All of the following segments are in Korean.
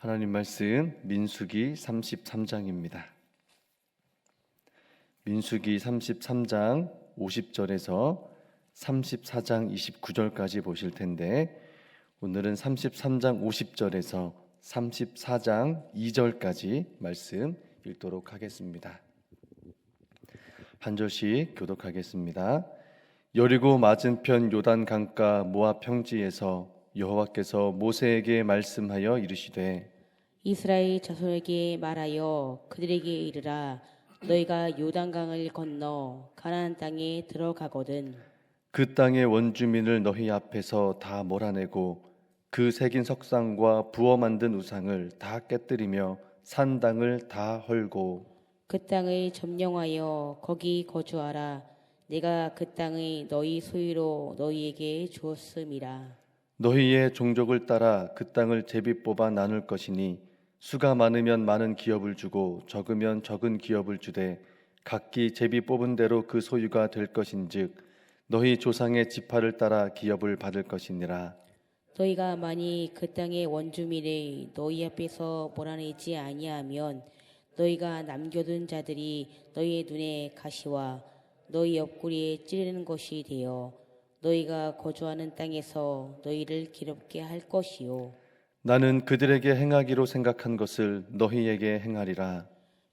하나님 말씀 민수기 33장입니다. 민수기 33장 50절에서 34장 29절까지 보실 텐데 오늘은 33장 50절에서 34장 2절까지 말씀 읽도록 하겠습니다. 한 절씩 교독하겠습니다. 여리고 맞은편 요단 강가 모압 평지에서 여호와께서 모세에게 말씀하여 이르시되 이스라엘 자손에게 말하여 그들에게 이르라. 너희가 요단강을 건너 가나안 땅에 들어가거든 그 땅의 원주민을 너희 앞에서 다 몰아내고 그 새긴 석상과 부어 만든 우상을 다 깨뜨리며 산당을 다 헐고 그 땅을 점령하여 거기 거주하라. 내가 그 땅을 너희 소유로 너희에게 주었음이라. 너희의 종족을 따라 그 땅을 제비 뽑아 나눌 것이니 수가 많으면 많은 기업을 주고 적으면 적은 기업을 주되 각기 제비 뽑은 대로 그 소유가 될 것인즉 너희 조상의 지파를 따라 기업을 받을 것이니라. 너희가 만일 그 땅의 원주민을 너희 앞에서 몰아내지 아니하면 너희가 남겨둔 자들이 너희의 눈에 가시와 너희 옆구리에 찌르는 것이 되어 너희가 거주하는 땅에서 너희를 기롭게 할 것이요 나는 그들에게 행하기로 생각한 것을 너희에게 행하리라.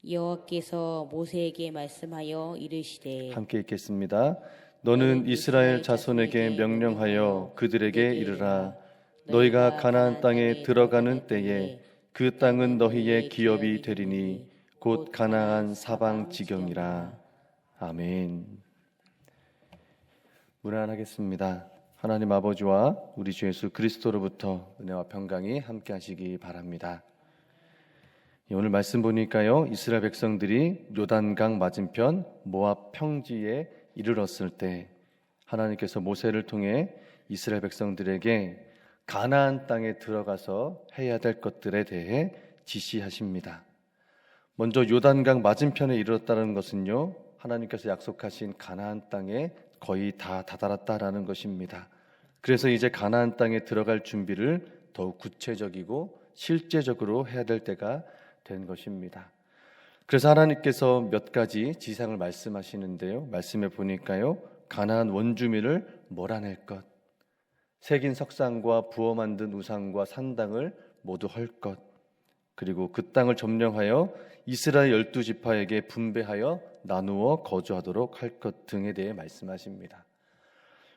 여호와께서 모세에게 말씀하여 이르시되 함께 읽겠습니다. 너는 이스라엘 자손에게 명령하여 그들에게 이르라. 너희가 가나안 땅에 들어가는 때에 그 땅은 너희의 기업이 되리니 곧 가나안 사방 지경이라. 아멘. 문안하겠습니다. 하나님 아버지와 우리 주 예수 그리스도로부터 은혜와 평강이 함께 하시기 바랍니다. 오늘 말씀 보니까요, 이스라엘 백성들이 요단강 맞은편 모압 평지에 이르렀을 때 하나님께서 모세를 통해 이스라엘 백성들에게 가나안 땅에 들어가서 해야 될 것들에 대해 지시하십니다. 먼저 요단강 맞은편에 이르렀다는 것은요, 하나님께서 약속하신 가나안 땅에 거의 다 다다랐다라는 것입니다. 그래서 이제 가나안 땅에 들어갈 준비를 더욱 구체적이고 실제적으로 해야 될 때가 된 것입니다. 그래서 하나님께서 몇 가지 지상을 말씀하시는데요. 말씀에 보니까요, 가나안 원주민을 몰아낼 것, 새긴 석상과 부어 만든 우상과 산당을 모두 헐 것, 그리고 그 땅을 점령하여 이스라엘 12지파에게 분배하여 나누어 거주하도록 할 것 등에 대해 말씀하십니다.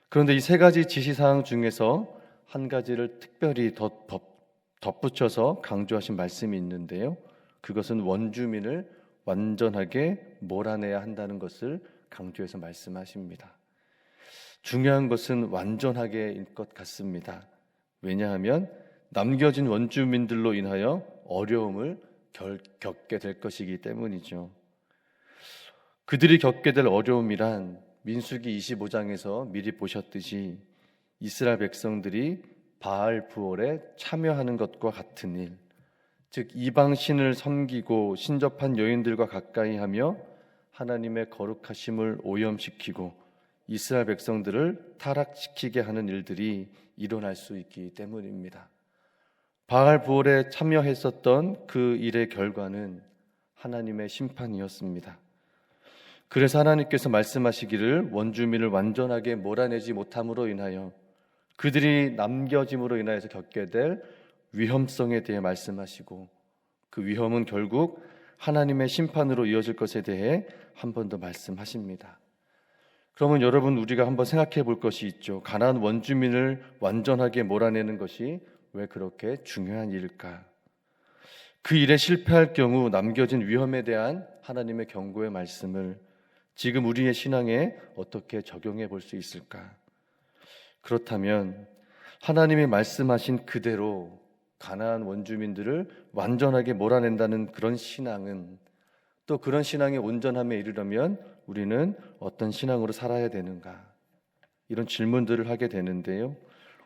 그런데 이 세 가지 지시사항 중에서 한 가지를 특별히 덧붙여서 강조하신 말씀이 있는데요. 그것은 원주민을 완전하게 몰아내야 한다는 것을 강조해서 말씀하십니다. 중요한 것은 완전하게일 것 같습니다. 왜냐하면 남겨진 원주민들로 인하여 어려움을 겪게 될 것이기 때문이죠. 그들이 겪게 될 어려움이란 민수기 25장에서 미리 보셨듯이 이스라엘 백성들이 바알 부올에 참여하는 것과 같은 일, 즉 이방 신을 섬기고 신접한 여인들과 가까이 하며 하나님의 거룩하심을 오염시키고 이스라엘 백성들을 타락시키게 하는 일들이 일어날 수 있기 때문입니다. 바알 부올에 참여했었던 그 일의 결과는 하나님의 심판이었습니다. 그래서 하나님께서 말씀하시기를 원주민을 완전하게 몰아내지 못함으로 인하여 그들이 남겨짐으로 인하여서 겪게 될 위험성에 대해 말씀하시고 그 위험은 결국 하나님의 심판으로 이어질 것에 대해 한 번 더 말씀하십니다. 그러면 여러분, 우리가 한번 생각해 볼 것이 있죠. 가나안 원주민을 완전하게 몰아내는 것이 왜 그렇게 중요한 일일까? 그 일에 실패할 경우 남겨진 위험에 대한 하나님의 경고의 말씀을 지금 우리의 신앙에 어떻게 적용해 볼 수 있을까? 그렇다면 하나님이 말씀하신 그대로 가나안 원주민들을 완전하게 몰아낸다는 그런 신앙은, 또 그런 신앙의 온전함에 이르려면 우리는 어떤 신앙으로 살아야 되는가? 이런 질문들을 하게 되는데요.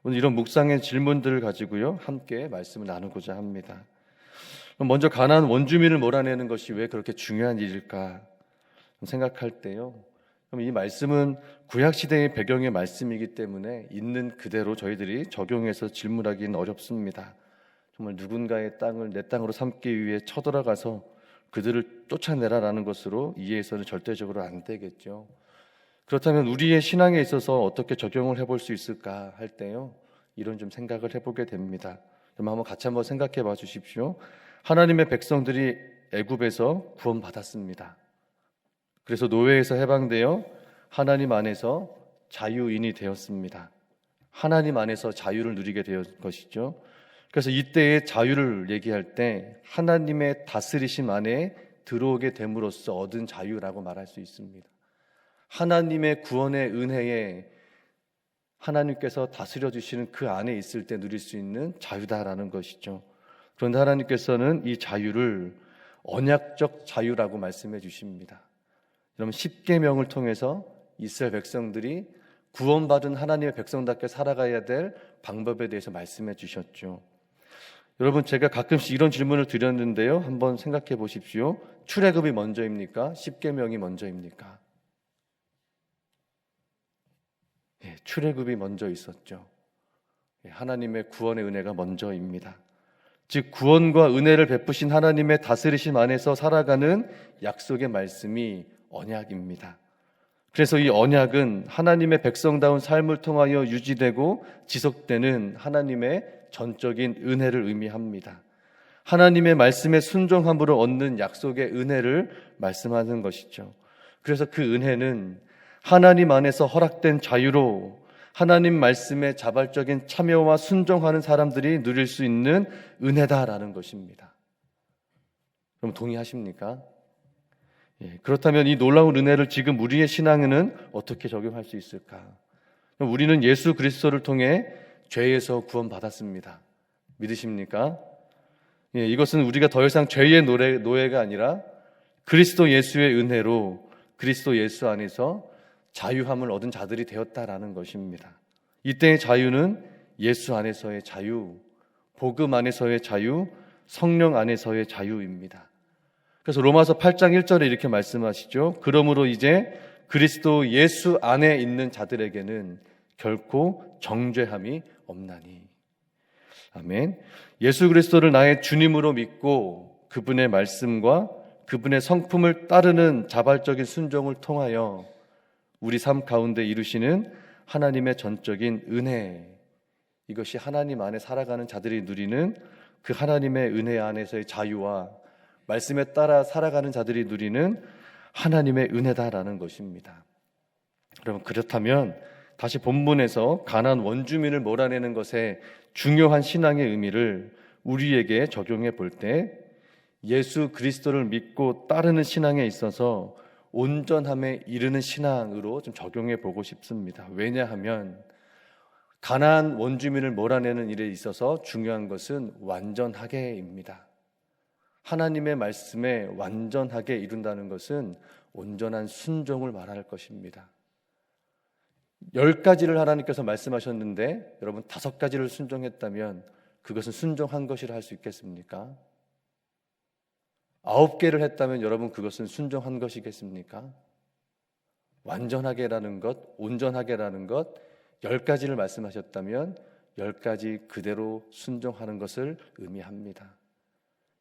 오늘 이런 묵상의 질문들을 가지고요, 함께 말씀을 나누고자 합니다. 먼저 가나안 원주민을 몰아내는 것이 왜 그렇게 중요한 일일까 생각할 때요, 그럼 이 말씀은 구약시대의 배경의 말씀이기 때문에 있는 그대로 저희들이 적용해서 질문하기는 어렵습니다. 정말 누군가의 땅을 내 땅으로 삼기 위해 쳐들어가서 그들을 쫓아내라라는 것으로 이해해서는 절대적으로 안 되겠죠. 그렇다면 우리의 신앙에 있어서 어떻게 적용을 해볼 수 있을까 할 때요, 이런 좀 생각을 해보게 됩니다. 그럼 한번 같이 한번 생각해 봐 주십시오. 하나님의 백성들이 애굽에서 구원받았습니다. 그래서 노예에서 해방되어 하나님 안에서 자유인이 되었습니다. 하나님 안에서 자유를 누리게 된 것이죠. 그래서 이때의 자유를 얘기할 때 하나님의 다스리심 안에 들어오게 됨으로써 얻은 자유라고 말할 수 있습니다. 하나님의 구원의 은혜에 하나님께서 다스려 주시는 그 안에 있을 때 누릴 수 있는 자유다라는 것이죠. 그런데 하나님께서는 이 자유를 언약적 자유라고 말씀해 주십니다. 여러분, 십계명을 통해서 이스라엘 백성들이 구원받은 하나님의 백성답게 살아가야 될 방법에 대해서 말씀해 주셨죠. 여러분, 제가 가끔씩 이런 질문을 드렸는데요, 한번 생각해 보십시오. 출애굽이 먼저입니까? 십계명이 먼저입니까? 출애굽이 먼저 있었죠. 하나님의 구원의 은혜가 먼저입니다. 즉, 구원과 은혜를 베푸신 하나님의 다스리심 안에서 살아가는 약속의 말씀이 언약입니다. 그래서 이 언약은 하나님의 백성다운 삶을 통하여 유지되고 지속되는 하나님의 전적인 은혜를 의미합니다. 하나님의 말씀에 순종함으로 얻는 약속의 은혜를 말씀하는 것이죠. 그래서 그 은혜는 하나님 안에서 허락된 자유로 하나님 말씀에 자발적인 참여와 순종하는 사람들이 누릴 수 있는 은혜다라는 것입니다. 그럼 동의하십니까? 그렇다면 이 놀라운 은혜를 지금 우리의 신앙에는 어떻게 적용할 수 있을까? 우리는 예수 그리스도를 통해 죄에서 구원받았습니다. 믿으십니까? 이것은 우리가 더 이상 죄의 노예가 아니라 그리스도 예수의 은혜로 그리스도 예수 안에서 자유함을 얻은 자들이 되었다라는 것입니다. 이때의 자유는 예수 안에서의 자유, 복음 안에서의 자유, 성령 안에서의 자유입니다. 그래서 로마서 8장 1절에 이렇게 말씀하시죠. 그러므로 이제 그리스도 예수 안에 있는 자들에게는 결코 정죄함이 없나니. 아멘. 예수 그리스도를 나의 주님으로 믿고 그분의 말씀과 그분의 성품을 따르는 자발적인 순종을 통하여 우리 삶 가운데 이루시는 하나님의 전적인 은혜, 이것이 하나님 안에 살아가는 자들이 누리는 그 하나님의 은혜 안에서의 자유와 말씀에 따라 살아가는 자들이 누리는 하나님의 은혜다라는 것입니다. 여러분, 그렇다면 다시 본문에서 가나안 원주민을 몰아내는 것에 중요한 신앙의 의미를 우리에게 적용해 볼 때 예수 그리스도를 믿고 따르는 신앙에 있어서 온전함에 이르는 신앙으로 좀 적용해 보고 싶습니다. 왜냐하면 가나안 원주민을 몰아내는 일에 있어서 중요한 것은 완전하게입니다. 하나님의 말씀에 완전하게 이룬다는 것은 온전한 순종을 말할 것입니다. 10가지를 하나님께서 말씀하셨는데 여러분 5가지를 순종했다면 그것은 순종한 것이라 할 수 있겠습니까? 9개를 했다면 여러분 그것은 순종한 것이겠습니까? 완전하게라는 것, 온전하게라는 것, 10가지를 말씀하셨다면 10가지 그대로 순종하는 것을 의미합니다.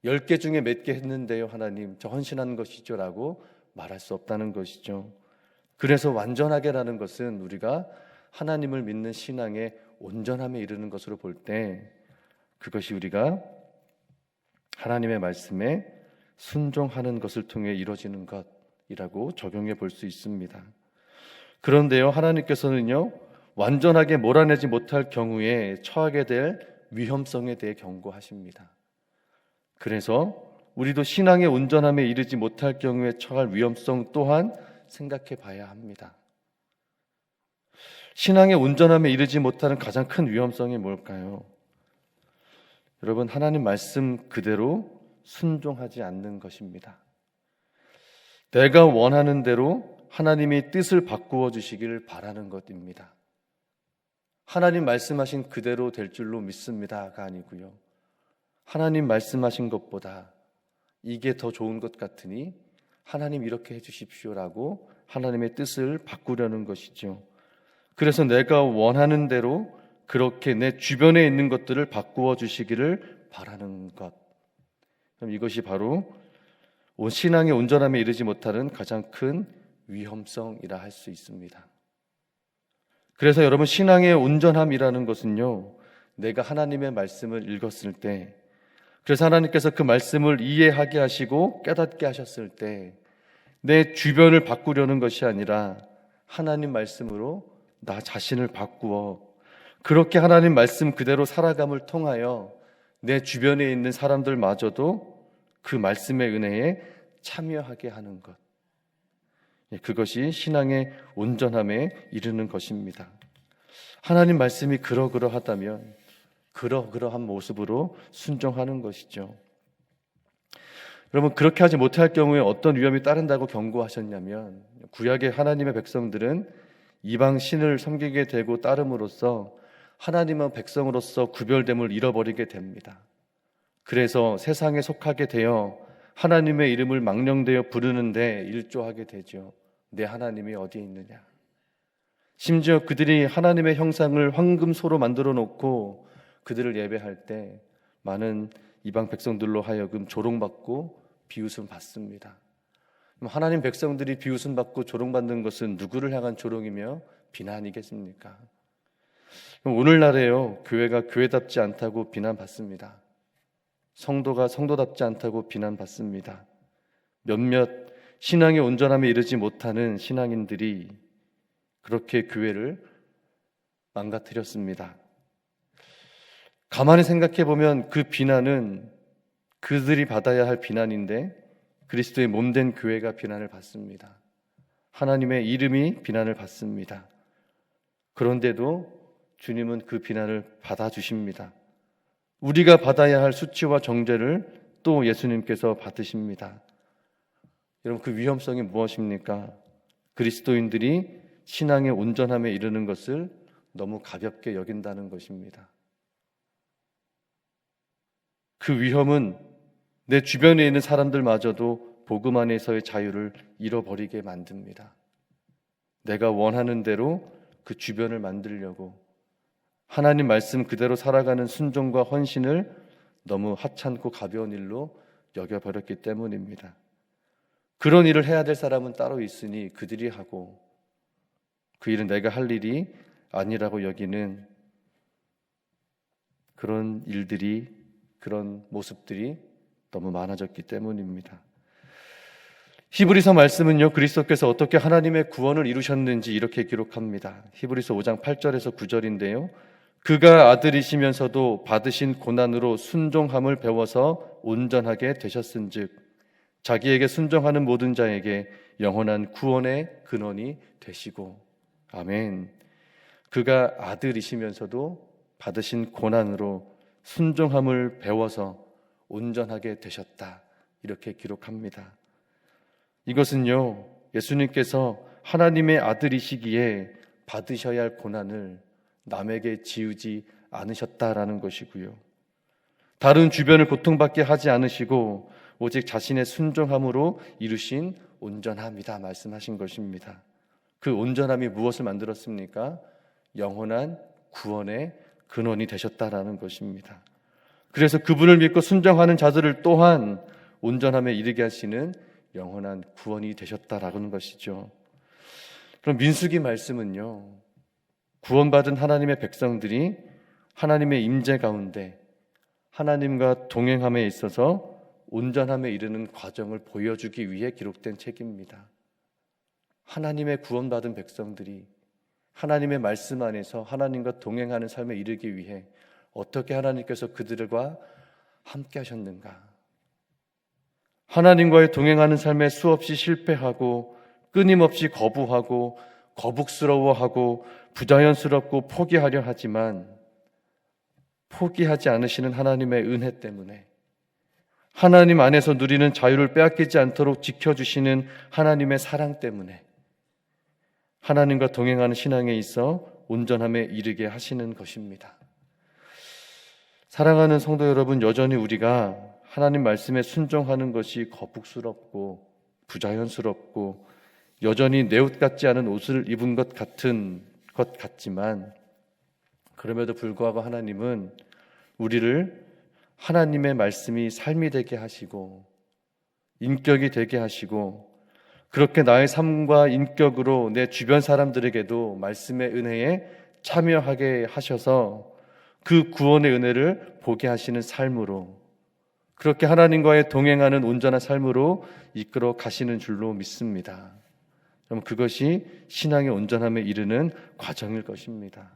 10개 중에 몇 개 했는데요, 하나님, 저 헌신한 것이죠 라고 말할 수 없다는 것이죠. 그래서 완전하게라는 것은 우리가 하나님을 믿는 신앙의 온전함에 이르는 것으로 볼 때 그것이 우리가 하나님의 말씀에 순종하는 것을 통해 이루어지는 것이라고 적용해 볼 수 있습니다. 그런데요, 하나님께서는요, 완전하게 몰아내지 못할 경우에 처하게 될 위험성에 대해 경고하십니다. 그래서 우리도 신앙의 온전함에 이르지 못할 경우에 처할 위험성 또한 생각해 봐야 합니다. 신앙의 온전함에 이르지 못하는 가장 큰 위험성이 뭘까요? 여러분, 하나님 말씀 그대로 순종하지 않는 것입니다. 내가 원하는 대로 하나님이 뜻을 바꾸어 주시기를 바라는 것입니다. 하나님 말씀하신 그대로 될 줄로 믿습니다가 아니고요. 하나님 말씀하신 것보다 이게 더 좋은 것 같으니 하나님 이렇게 해주십시오라고 하나님의 뜻을 바꾸려는 것이죠. 그래서 내가 원하는 대로 그렇게 내 주변에 있는 것들을 바꾸어 주시기를 바라는 것. 그럼 이것이 바로 신앙의 온전함에 이르지 못하는 가장 큰 위험성이라 할 수 있습니다. 그래서 여러분, 신앙의 온전함이라는 것은요, 내가 하나님의 말씀을 읽었을 때, 그래서 하나님께서 그 말씀을 이해하게 하시고 깨닫게 하셨을 때 내 주변을 바꾸려는 것이 아니라 하나님 말씀으로 나 자신을 바꾸어 그렇게 하나님 말씀 그대로 살아감을 통하여 내 주변에 있는 사람들마저도 그 말씀의 은혜에 참여하게 하는 것. 그것이 신앙의 온전함에 이르는 것입니다. 하나님 말씀이 그러그러하다면 그러그러한 모습으로 순종하는 것이죠. 여러분, 그렇게 하지 못할 경우에 어떤 위험이 따른다고 경고하셨냐면, 구약의 하나님의 백성들은 이방 신을 섬기게 되고 따름으로써 하나님의 백성으로서 구별됨을 잃어버리게 됩니다. 그래서 세상에 속하게 되어 하나님의 이름을 망령되어 부르는데 일조하게 되죠. 내 하나님이 어디에 있느냐. 심지어 그들이 하나님의 형상을 황금소로 만들어 놓고 그들을 예배할 때 많은 이방 백성들로 하여금 조롱받고 비웃음 받습니다. 하나님 백성들이 비웃음 받고 조롱받는 것은 누구를 향한 조롱이며 비난이겠습니까? 오늘날에요, 교회가 교회답지 않다고 비난받습니다. 성도가 성도답지 않다고 비난받습니다. 몇몇 신앙의 온전함에 이르지 못하는 신앙인들이 그렇게 교회를 망가뜨렸습니다. 가만히 생각해 보면 그 비난은 그들이 받아야 할 비난인데 그리스도의 몸된 교회가 비난을 받습니다. 하나님의 이름이 비난을 받습니다. 그런데도 주님은 그 비난을 받아주십니다. 우리가 받아야 할 수치와 정죄를 또 예수님께서 받으십니다. 여러분, 그 위험성이 무엇입니까? 그리스도인들이 신앙의 온전함에 이르는 것을 너무 가볍게 여긴다는 것입니다. 그 위험은 내 주변에 있는 사람들마저도 복음 안에서의 자유를 잃어버리게 만듭니다. 내가 원하는 대로 그 주변을 만들려고 하나님 말씀 그대로 살아가는 순종과 헌신을 너무 하찮고 가벼운 일로 여겨버렸기 때문입니다. 그런 일을 해야 될 사람은 따로 있으니 그들이 하고 그 일은 내가 할 일이 아니라고 여기는 그런 일들이, 그런 모습들이 너무 많아졌기 때문입니다. 히브리서 말씀은요, 그리스도께서 어떻게 하나님의 구원을 이루셨는지 이렇게 기록합니다. 히브리서 5장 8절에서 9절인데요. 그가 아들이시면서도 받으신 고난으로 순종함을 배워서 온전하게 되셨은즉 자기에게 순종하는 모든 자에게 영원한 구원의 근원이 되시고. 아멘. 그가 아들이시면서도 받으신 고난으로 순종함을 배워서 온전하게 되셨다. 이렇게 기록합니다. 이것은요, 예수님께서 하나님의 아들이시기에 받으셔야 할 고난을 남에게 지우지 않으셨다라는 것이고요. 다른 주변을 고통받게 하지 않으시고 오직 자신의 순종함으로 이루신 온전함이다 말씀하신 것입니다. 그 온전함이 무엇을 만들었습니까? 영원한 구원의 근원이 되셨다라는 것입니다. 그래서 그분을 믿고 순종하는 자들을 또한 온전함에 이르게 하시는 영원한 구원이 되셨다라는 것이죠. 그럼 민수기 말씀은요, 구원받은 하나님의 백성들이 하나님의 임재 가운데 하나님과 동행함에 있어서 온전함에 이르는 과정을 보여주기 위해 기록된 책입니다. 하나님의 구원받은 백성들이 하나님의 말씀 안에서 하나님과 동행하는 삶에 이르기 위해 어떻게 하나님께서 그들과 함께 하셨는가? 하나님과의 동행하는 삶에 수없이 실패하고 끊임없이 거부하고 거북스러워하고 부자연스럽고 포기하려 하지만 포기하지 않으시는 하나님의 은혜 때문에, 하나님 안에서 누리는 자유를 빼앗기지 않도록 지켜주시는 하나님의 사랑 때문에 하나님과 동행하는 신앙에 있어 온전함에 이르게 하시는 것입니다. 사랑하는 성도 여러분, 여전히 우리가 하나님 말씀에 순종하는 것이 거북스럽고 부자연스럽고 여전히 내 옷 같지 않은 옷을 입은 것 같지만 그럼에도 불구하고 하나님은 우리를 하나님의 말씀이 삶이 되게 하시고 인격이 되게 하시고 그렇게 나의 삶과 인격으로 내 주변 사람들에게도 말씀의 은혜에 참여하게 하셔서 그 구원의 은혜를 보게 하시는 삶으로, 그렇게 하나님과의 동행하는 온전한 삶으로 이끌어 가시는 줄로 믿습니다. 그럼 그것이 신앙의 온전함에 이르는 과정일 것입니다.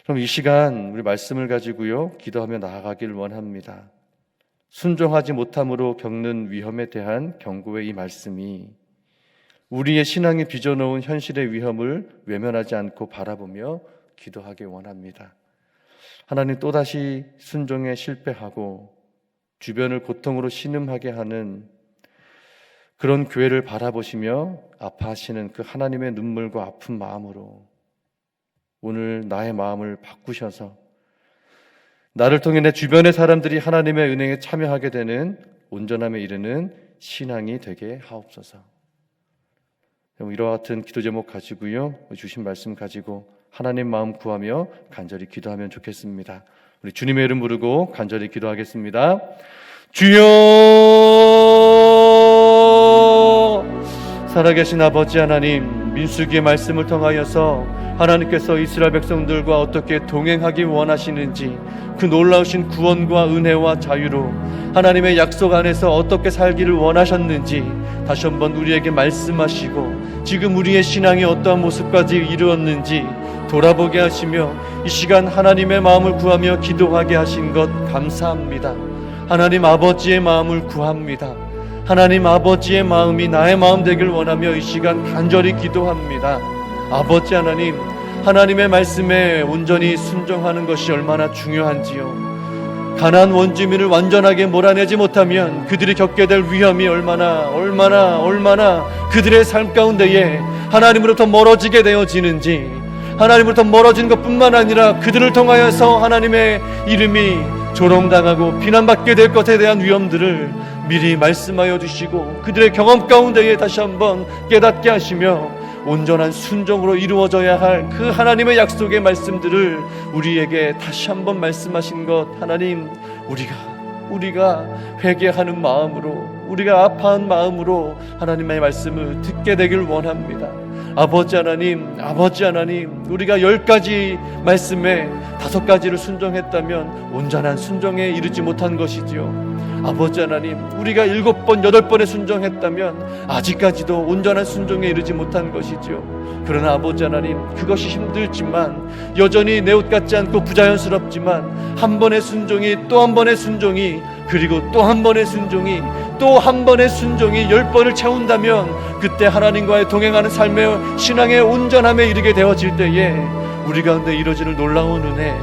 그럼 이 시간 우리 말씀을 가지고요 기도하며 나아가길 원합니다. 순종하지 못함으로 겪는 위험에 대한 경고의 이 말씀이 우리의 신앙에 빚어놓은 현실의 위험을 외면하지 않고 바라보며 기도하길 원합니다. 하나님, 또다시 순종에 실패하고 주변을 고통으로 신음하게 하는 그런 교회를 바라보시며 아파하시는 그 하나님의 눈물과 아픈 마음으로 오늘 나의 마음을 바꾸셔서 나를 통해 내 주변의 사람들이 하나님의 은혜에 참여하게 되는 온전함에 이르는 신앙이 되게 하옵소서. 이와 같은 기도 제목 가지고요 주신 말씀 가지고 하나님 마음 구하며 간절히 기도하면 좋겠습니다. 우리 주님의 이름 부르고 간절히 기도하겠습니다. 주여, 살아계신 아버지 하나님, 민수기의 말씀을 통하여서 하나님께서 이스라엘 백성들과 어떻게 동행하기 원하시는지, 그 놀라우신 구원과 은혜와 자유로 하나님의 약속 안에서 어떻게 살기를 원하셨는지 다시 한번 우리에게 말씀하시고 지금 우리의 신앙이 어떠한 모습까지 이루었는지 돌아보게 하시며 이 시간 하나님의 마음을 구하며 기도하게 하신 것 감사합니다. 하나님 아버지의 마음을 구합니다. 하나님 아버지의 마음이 나의 마음 되길 원하며 이 시간 간절히 기도합니다. 아버지 하나님, 하나님의 말씀에 온전히 순종하는 것이 얼마나 중요한지요. 가나안 원주민을 완전하게 몰아내지 못하면 그들이 겪게 될 위험이 얼마나 그들의 삶 가운데에 하나님으로부터 멀어지게 되어지는지, 하나님으로부터 멀어지는 것뿐만 아니라 그들을 통하여서 하나님의 이름이 조롱당하고 비난받게 될 것에 대한 위험들을 미리 말씀하여 주시고 그들의 경험 가운데에 다시 한번 깨닫게 하시며 온전한 순종으로 이루어져야 할 그 하나님의 약속의 말씀들을 우리에게 다시 한번 말씀하신 것, 하나님, 우리가 회개하는 마음으로, 우리가 아파한 마음으로 하나님의 말씀을 듣게 되길 원합니다. 아버지 하나님, 우리가 10가지 말씀에 5가지를 순종했다면 온전한 순종에 이르지 못한 것이지요. 아버지 하나님, 우리가 7번, 8번에 순종했다면 아직까지도 온전한 순종에 이르지 못한 것이지요. 그러나 아버지 하나님, 그것이 힘들지만 여전히 내 옷 같지 않고 부자연스럽지만 한 번의 순종이 또 한 번의 순종이, 그리고 또 한 번의 순종이, 또 한 번의 순종이 10번을 채운다면 그때 하나님과의 동행하는 삶의 신앙의 온전함에 이르게 되어질 때에 우리 가운데 이루어지는 놀라운 은혜,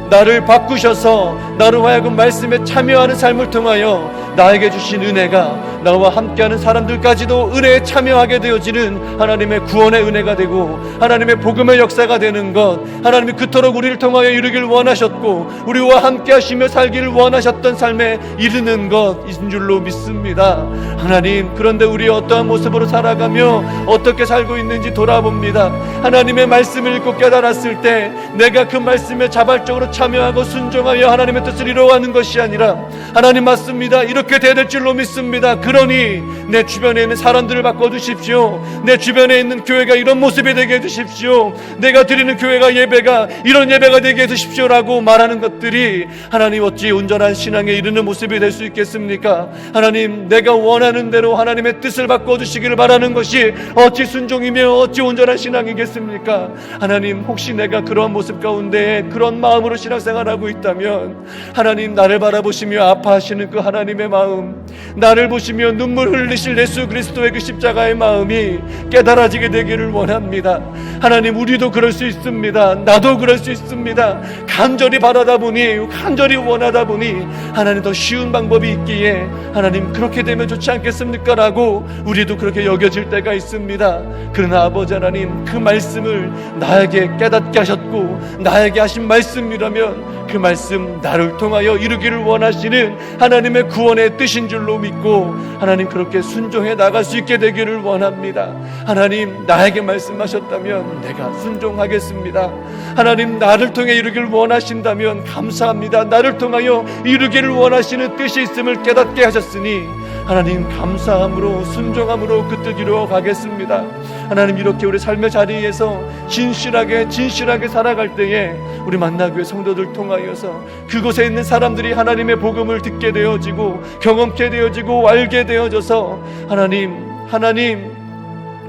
나를 바꾸셔서 나로 하여금 말씀에 참여하는 삶을 통하여 나에게 주신 은혜가 나와 함께하는 사람들까지도 은혜에 참여하게 되어지는 하나님의 구원의 은혜가 되고 하나님의 복음의 역사가 되는 것, 하나님이 그토록 우리를 통하여 이루길 원하셨고 우리와 함께 하시며 살기를 원하셨던 삶에 이르는 것인 줄로 믿습니다. 하나님, 그런데 우리 어떠한 모습으로 살아가며 어떻게 살고 있는지 돌아봅니다. 하나님의 말씀을 읽고 깨달았을 때 내가 그 말씀에 자발적으로 참여하고 순종하여 하나님의 뜻을 이루어가는 것이 아니라, 하나님 맞습니다, 이렇게 돼야 될 줄로 믿습니다. 그러니 내 주변에 있는 사람들을 바꿔주십시오. 내 주변에 있는 교회가 이런 모습이 되게 해주십시오. 내가 드리는 교회가 예배가 이런 예배가 되게 해주십시오라고 말하는 것들이 하나님 어찌 온전한 신앙에 이르는 모습이 될 수 있겠습니까? 하나님, 내가 원하는 대로 하나님의 뜻을 바꿔주시기를 바라는 것이 어찌 순종이며 어찌 온전한 신앙이겠습니까? 하나님, 혹시 내가 그런 모습 가운데 그런 마음으로 신앙생활하고 있다면 하나님, 나를 바라보시며 아파하시는 그 하나님의 마음, 나를 보시며 눈물 흘리실 예수 그리스도의 그 십자가의 마음이 깨달아지게 되기를 원합니다. 하나님, 우리도 그럴 수 있습니다. 나도 그럴 수 있습니다. 간절히 바라다 보니, 간절히 원하다 보니 하나님 더 쉬운 방법이 있기에 하나님 그렇게 되면 좋지 않겠습니까? 라고 우리도 그렇게 여겨질 때가 있습니다. 그러나 아버지 하나님, 그 말씀을 나에게 깨닫게 하셨고 나에게 하신 말씀이라면 그 말씀 나를 통하여 이루기를 원하시는 하나님의 구원의 뜻인 줄로 믿고 하나님 그렇게 순종해 나갈 수 있게 되기를 원합니다. 하나님 나에게 말씀하셨다면 내가 순종하겠습니다. 하나님 나를 통해 이루기를 원하신다면 감사합니다. 나를 통하여 이루기를 원하시는 뜻이 있음을 깨닫게 하셨으니 하나님 감사함으로 순종함으로 그 뜻 이루어 가겠습니다. 하나님 이렇게 우리 삶의 자리에서 진실하게 살아갈 때에 우리 만나교회 성도들 통하여서 그곳에 있는 사람들이 하나님의 복음을 듣게 되어지고 경험케 되어지고 알게 되어져서 하나님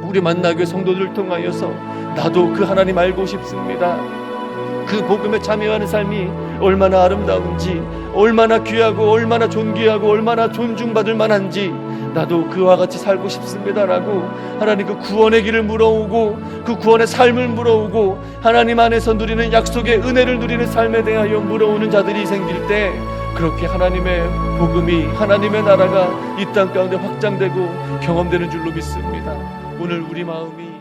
우리 만나교회 성도들 통하여서 나도 그 하나님 알고 싶습니다. 그 복음에 참여하는 삶이 얼마나 아름다운지, 얼마나 귀하고 얼마나 존귀하고 얼마나 존중받을 만한지 나도 그와 같이 살고 싶습니다라고 하나님 그 구원의 길을 물어오고 그 구원의 삶을 물어오고 하나님 안에서 누리는 약속의 은혜를 누리는 삶에 대하여 물어오는 자들이 생길 때 그렇게 하나님의 복음이 하나님의 나라가 이 땅 가운데 확장되고 경험되는 줄로 믿습니다. 오늘 우리 마음이